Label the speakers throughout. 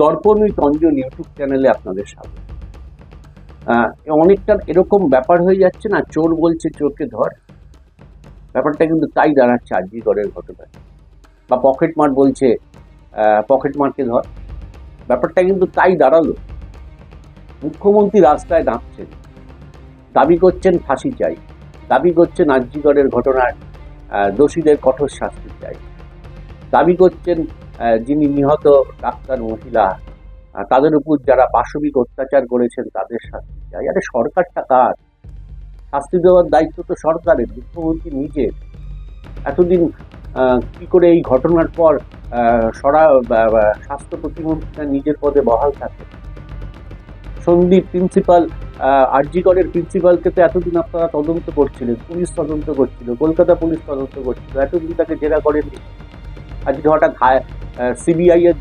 Speaker 1: Darpan with Anjan YouTube চ্যানেলে আপনাদের স্বাগত। অনেকটা এরকম ব্যাপার হয়ে যাচ্ছে না, চোর বলছে চোরকে ধর, ব্যাপারটা কিন্তু তাই দাঁড়াচ্ছে আরজিকরের ঘটনায়। বা পকেটমার বলছে পকেটমারকে ধর, ব্যাপারটা কিন্তু তাই দাঁড়ালো। মুখ্যমন্ত্রী রাস্তায় নামছেন, দাবি করছেন ফাঁসি চাই, দাবি করছেন আরজিকরের ঘটনার দোষীদের কঠোর শাস্তি চাই, দাবি করছেন যিনি নিহত ডাক্তার মহিলা তাদের উপর যারা পাশবিক অত্যাচার করেছেন তাদের শাস্তি চাই। আরে সরকারটা কার? শাস্তি দেওয়ার দায়িত্ব তো সরকারের, মুখ্যমন্ত্রী নিজের। এতদিন কি করে এই ঘটনার পর স্বাস্থ্য প্রতিমন্ত্রীরা নিজের পদে বহাল থাকে? সন্দীপ প্রিন্সিপাল, আরজিকরের প্রিন্সিপালকে তো এতদিন আপনারা তদন্ত করছিলেন, পুলিশ তদন্ত করছিল, কলকাতা পুলিশ তদন্ত করছিল, এতদিন তাকে জেরা করেননি। আজকে হঠাৎ সিবিআই এর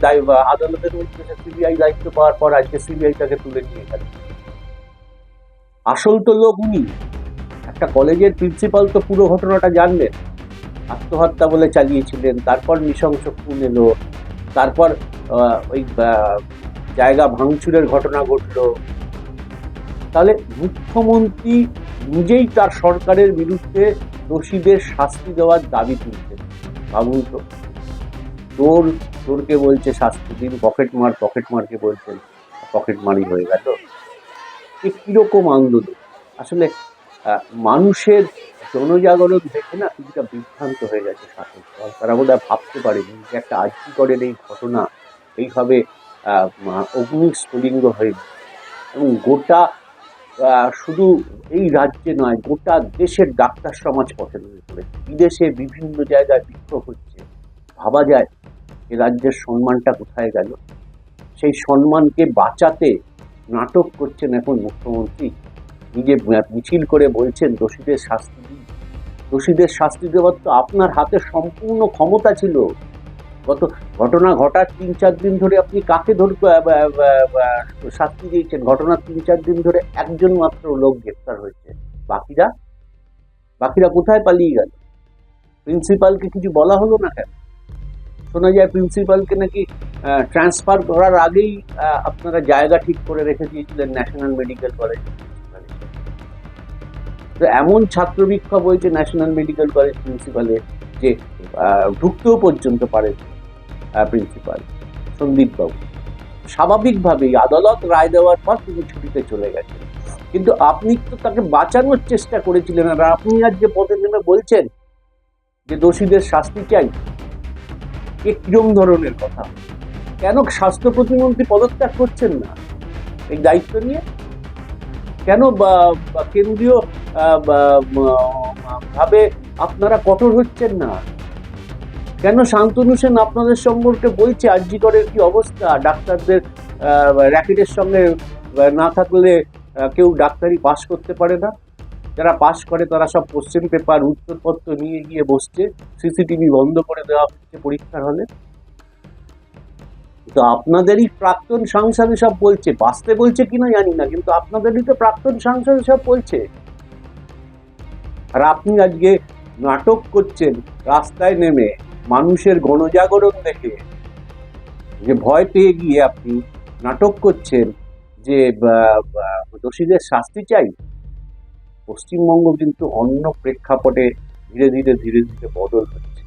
Speaker 1: আদালতের নির্দেশে সিবিআই দায়িত্ব পাওয়ার পর আজকে সিবিআই তাকে তুলে নিয়ে গেল। আসল তো লোক উনি। একটা কলেজের প্রিন্সিপাল তো পুরো ঘটনাটা জানলেন, আত্মহত্যা বলে চালিয়েছিলেন, তারপর নৃশংস খুন এলো, তারপর ওই জায়গা ভাঙচুরের ঘটনা ঘটলো। তাহলে মুখ্যমন্ত্রী নিজেই তার সরকারের বিরুদ্ধে দোষীদের শাস্তি দেওয়ার দাবি তুলছেন। ভাবুন তো, চোরকে বলছে শাস্তি দিন, পকেটমারকে বলছেন পকেটমারি হয়ে গেল। কিরকম আন্দোলন! আসলে মানুষের জনজাগরণ দেখে না কিছুটা বিভ্রান্ত হয়ে গেছে শাসক দল। তারা বোধহয় ভাবতে পারেনি যে একটা আরজিকরের এই ঘটনা এইভাবে অগ্নিস্ফুলিঙ্গ হয়ে এবং গোটা শুধু এই রাজ্যে নয়, গোটা দেশের ডাক্তার সমাজ পথে নেমে পড়েছে। বিদেশে বিভিন্ন জায়গায় বিক্ষোভ হচ্ছে। ভাবা যায় এ রাজ্যের সম্মানটা কোথায় গেল? সেই সম্মানকে বাঁচাতে নাটক করছেন এখন মুখ্যমন্ত্রী। নিজে মিছিল করে বলছেন দোষীদের শাস্তি দিন। দোষীদের শাস্তি দেওয়ার তো আপনার হাতে সম্পূর্ণ ক্ষমতা ছিল। গত ঘটনা ঘটার 3-4 দিন ধরে আপনি কাকে শাস্তি দিয়েছেন? ঘটনার 3-4 দিন ধরে একজন মাত্র লোক গ্রেফতার হয়েছে, বাকিরা কোথায় পালিয়ে গেল? প্রিন্সিপালকে কিছু বলা হলো না কেন? শোনা যায় প্রিন্সিপালকে নাকি ট্রান্সফার করার আগেই আপনারা জায়গা ঠিক করে রেখে দিয়েছিলেন ন্যাশনাল মেডিকেল কলেজ। তো এমন ছাত্র বিক্ষোভ হয়েছে ন্যাশনাল মেডিকেল কলেজ প্রিন্সিপালের যে ঢুকতেও পর্যন্ত পারে প্রিন্সিপাল সন্দীপ বাবু। স্বাভাবিকভাবেই আদালত রায় দেওয়ার পর তিনি ছুটিতে চলে গেছেন, কিন্তু আপনি তো তাকে বাঁচানোর চেষ্টা করেছিলেন। আর আপনি আজকে পথে নেমে বলছেন যে দোষীদের শাস্তি চাই। এ কিরম ধরনের কথা? কেন স্বাস্থ্য প্রতিমন্ত্রী পদত্যাগ করছেন না এই দায়িত্ব নিয়ে? কেন কেন্দ্রীয় ভাবে আপনারা কঠোর হচ্ছেন না? কেন শান্তনু সেন আপনাদের সম্পর্কে বলছে আরজিকরের কি অবস্থা, ডাক্তারদের র্যাকেটের সঙ্গে না থাকলে কেউ ডাক্তারি পাস করতে পারে না, যারা পাস করে তারা সব কোশ্চেন পেপার উত্তরপত্র নিয়ে গিয়ে বসছে, সিসিটিভি বন্ধ করে দেওয়া হচ্ছে পরীক্ষার হলে। তো আপনাদেরই প্রাক্তন সাংসদ সব বলছে, বাঁচতে বলছে কিনা জানি না, কিন্তু আপনাদেরই তো প্রাক্তন সাংসদ সব বলছে। আর আপনি আজকে নাটক করছেন রাস্তায় নেমে, মানুষের গণজাগরণ দেখে যে ভয় পেয়ে গিয়ে আপনি নাটক করছেন যে দোষীদের শাস্তি চাই। পশ্চিমবঙ্গ কিন্তু অন্য প্রেক্ষাপটে ধীরে ধীরে বদল হচ্ছে।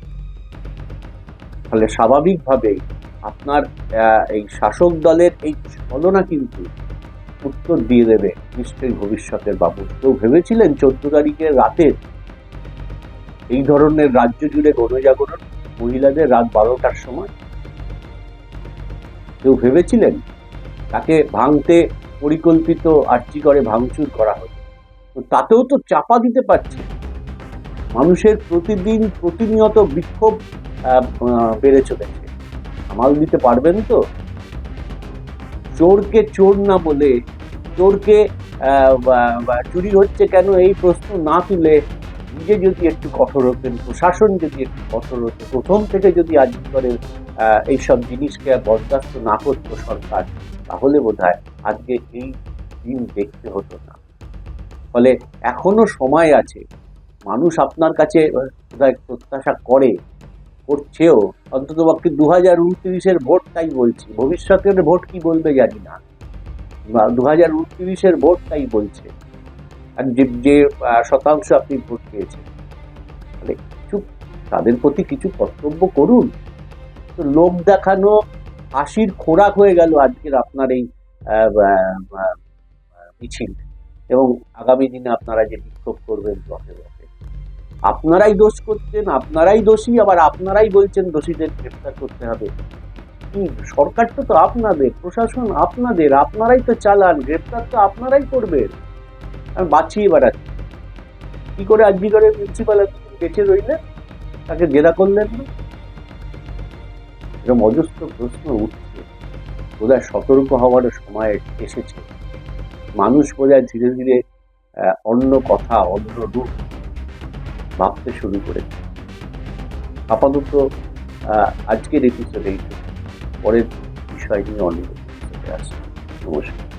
Speaker 1: ফলে স্বাভাবিকভাবেই আপনার এই শাসক দলের এই ছলনা কিন্তু উত্তর দিয়ে দেবে নিশ্চয়ই ভবিষ্যতের বাবু। কেউ ভেবেছিলেন 14 তারিখের রাতে এই ধরনের রাজ্য জুড়ে গণজাগরণ, মহিলাদের রাত 12টার সময়? কেউ ভেবেছিলেন? তাকে ভাঙতে পরিকল্পিত আরজিকরে ভাঙচুর করা হতো, তাতেও তো চাপা দিতে পারছে। মানুষের প্রতিনিয়ত বিক্ষোভ বেড়ে চলেছে, সামাল দিতে পারবেন তো? চোরকে চোর না বলে, চোরকে চুরি হচ্ছে কেন এই প্রশ্ন না তুলে নিজে যদি একটু কঠোর হতেন, প্রশাসন যদি একটু কঠোর হতো, প্রথম থেকে যদি আরজিকরের এইসব জিনিসকে বরদাস্ত না করতো সরকার, তাহলে বোধহয় আজকে এই দিন দেখতে হতো না। ফলে এখনো সময় আছে। মানুষ আপনার কাছে বোধহয় প্রত্যাশা করে করছেও, অন্তত পক্ষে 2029-এর ভোট তাই বলছি, ভবিষ্যতের ভোট কি বলবে জানি না, 2029-এর ভোট তাই বলছে। আর যে যে শতাংশ আপনি ভোট পেয়েছেন, মানে কিছু তাদের প্রতি কিছু কর্তব্য করুন। তো লোক দেখানো হাসির খোরাক হয়ে গেল আজকের আপনার এই মিছিল, এবং আগামী দিনে আপনারা যে বিক্ষোভ করবেন ব্লকে ব্লকে, আপনারাই দোষ করছেন, আপনারাই দোষী, আবার আপনারাই বলছেন দোষীদের গ্রেফতার করতে হবে। কি সরকারটা তো আপনাদের, প্রশাসন আপনাদের, আপনারাই তো চালান, গ্রেফতার তো আপনারাই করবেন। আর বাঁচিয়ে বেড়াচ্ছেন। কি করে আজকে করে প্রিন্সিপাল বেঁচে রইলেন, তাকে জেরা করলেন না? এরকম অজস্র প্রশ্ন উঠছে। বোধহয় সতর্ক হওয়ারও সময় এসেছে। মানুষ বোধহয় ধীরে ধীরে অন্য কথা, অন্য রূপ ভাবতে শুরু করেছে। আপাতত আজকের এপিসোডে পরের বিষয় নিয়ে অনেক এপিসোডে আসছে। নমস্কার।